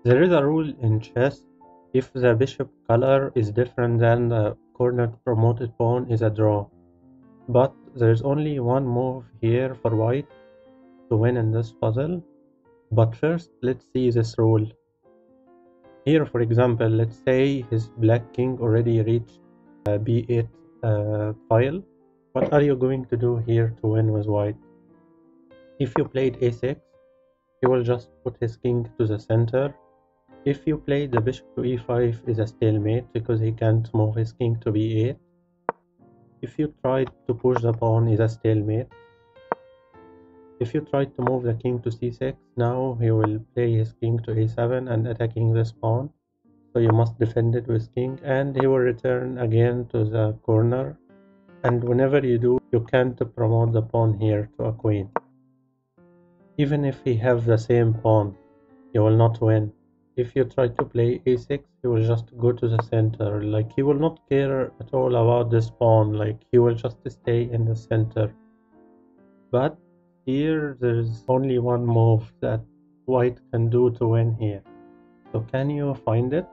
There is a rule in chess: if the bishop color is different than the cornered promoted pawn is a draw. But there is only one move here for white to win in this puzzle. But first, let's see this rule. Here, for example, let's say his black king already reached b8 file. What are you going to do here to win with white? If you played a6, he will just put his king to the center. If you play the bishop to e5 is a stalemate because he can't move his king to b8. If you try to push the pawn is a stalemate. If you try to move the king to c6, now he will play his king to a7 and attacking this pawn. So you must defend it with king, and he will return again to the corner. And whenever you do, you can't promote the pawn here to a queen. Even if he have the same pawn, you will not win. If you try to play a6, he will just go to the center. Like, he will not care at all about this pawn. Like, he will just stay in the center. But here there's only one move that white can do to win here. So can you find it?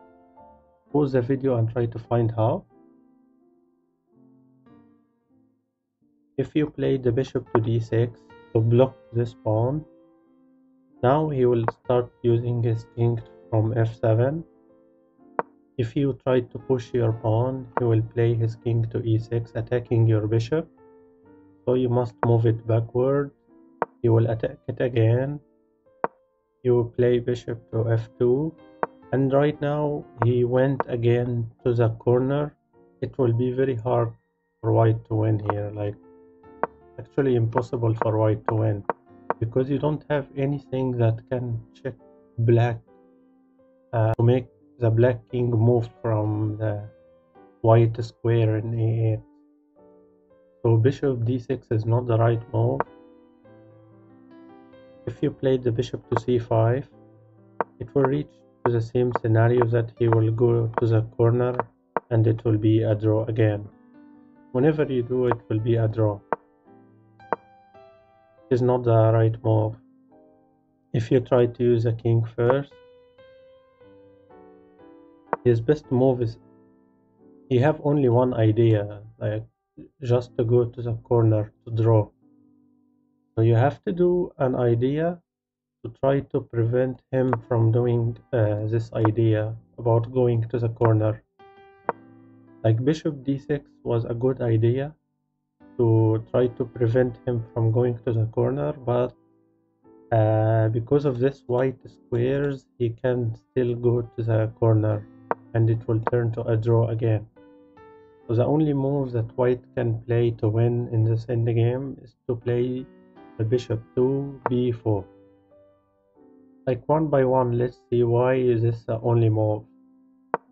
Pause the video and try to find how. If you play the bishop to d6 to block this pawn, now he will start using his king from f7. If you try to push your pawn, he will play his king to e6, attacking your bishop. So you must move it backward. He will attack it again. You will play bishop to f2. And right now he went again to the corner. It will be very hard for white to win here. Like, actually impossible for white to win, because you don't have anything that can check black to make the black king move from the white square in a8. So bishop d6 is not the right move. If you play the bishop to c5, it will reach to the same scenario, that he will go to the corner and it will be a draw again. Whenever you do, it will be a draw. It is not the right move. If you try to use a king first, his best move is, he have only one idea, like just to go to the corner to draw. So you have to do an idea to try to prevent him from doing this idea about going to the corner. Like bishop d6 was a good idea to try to prevent him from going to the corner, but because of this white squares, he can still go to the corner and it will turn to a draw again. So the only move that white can play to win in this endgame is to play the bishop to b4. Like, one by one, let's see why is this the only move.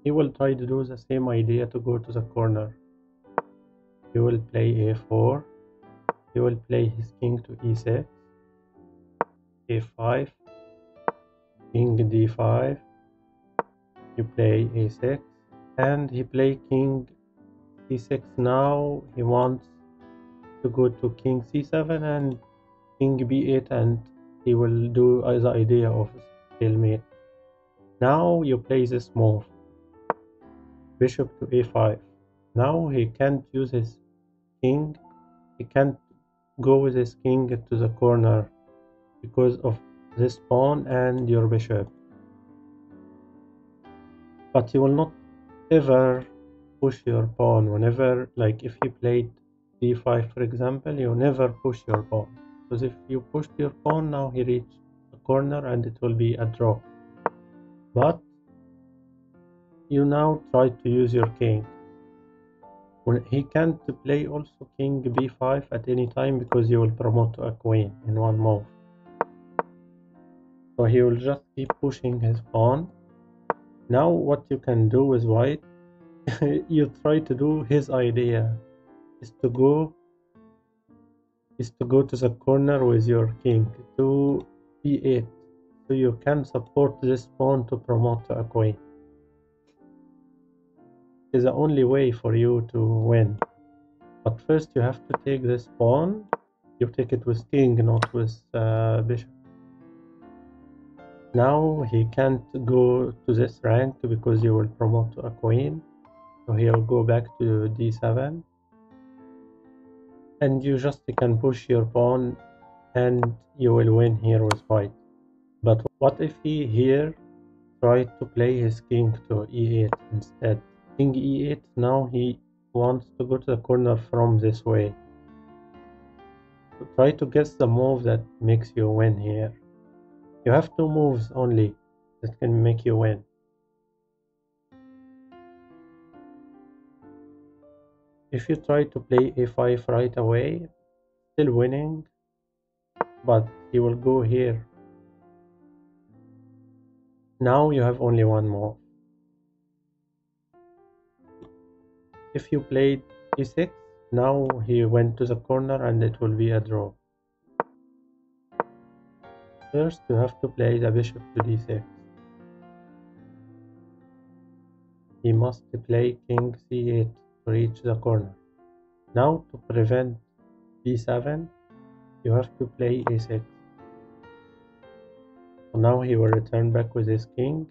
He will try to do the same idea to go to the corner. He will play a4. He will play his king to e6, a5, king d5. You play a6, and he play king c6. Now he wants to go to king c7 and king b8, and he will do the idea of stalemate. Now you play this move, bishop to a5. Now he can't use his king. He can't go with his king to the corner because of this pawn and your bishop. But you will not ever push your pawn. Whenever, like, if you played d5 for example, you never push your pawn, because if you pushed your pawn, now he reached the corner and it will be a draw. But you now try to use your king. When he can't play also king b5 at any time, because you will promote to a queen in one move. So he will just keep pushing his pawn. Now what you can do with white, you try to do his idea, is to go to the corner with your king to b8, so you can support this pawn to promote to a queen. It is the only way for you to win. But first you have to take this pawn. You take it with king, not with bishop. Now he can't go to this rank because you will promote to a queen. So he'll go back to d7. And you just can push your pawn and you will win here with white. But what if he here tried to play his king to e8 instead? King e8, now he wants to go to the corner from this way. So try to guess the move that makes you win here. You have two moves only that can make you win. If you try to play a5 right away, still winning, but he will go here. Now you have only one move. If you played e6, now he went to the corner and it will be a draw. First you have to play the bishop to d6. He must play king c8 to reach the corner. Now to prevent b7, you have to play a6. So now he will return back with his king.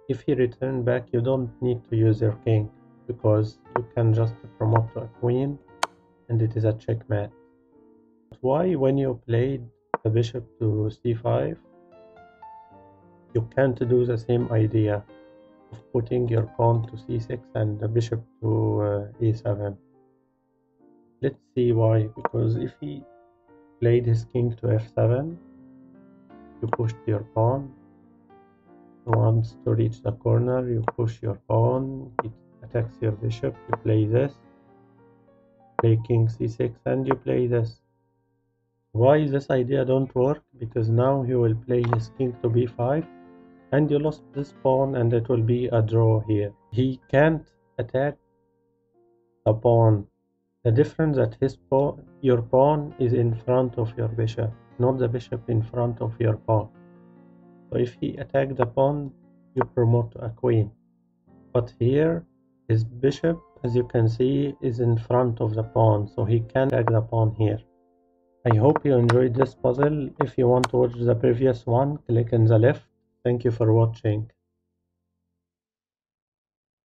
If he returns back, you don't need to use your king because you can just promote to a queen and it is a checkmate. But why when you played the bishop to c5, you can't do the same idea of putting your pawn to c6 and the bishop to e7? Let's see why. Because if he played his king to f7, you pushed your pawn. He wants to reach the corner, you push your pawn, he attacks your bishop, you play this, play king c6 and you play this. Why this idea don't work? Because now he will play his king to b5 and you lost this pawn and it will be a draw here. He can't attack the pawn. The difference that your pawn is in front of your bishop, not the bishop in front of your pawn. So if he attacks the pawn, you promote to a queen. But here, his bishop, as you can see, is in front of the pawn, so he can't attack the pawn here. I hope you enjoyed this puzzle. If you want to watch the previous one, click in the left. Thank you for watching.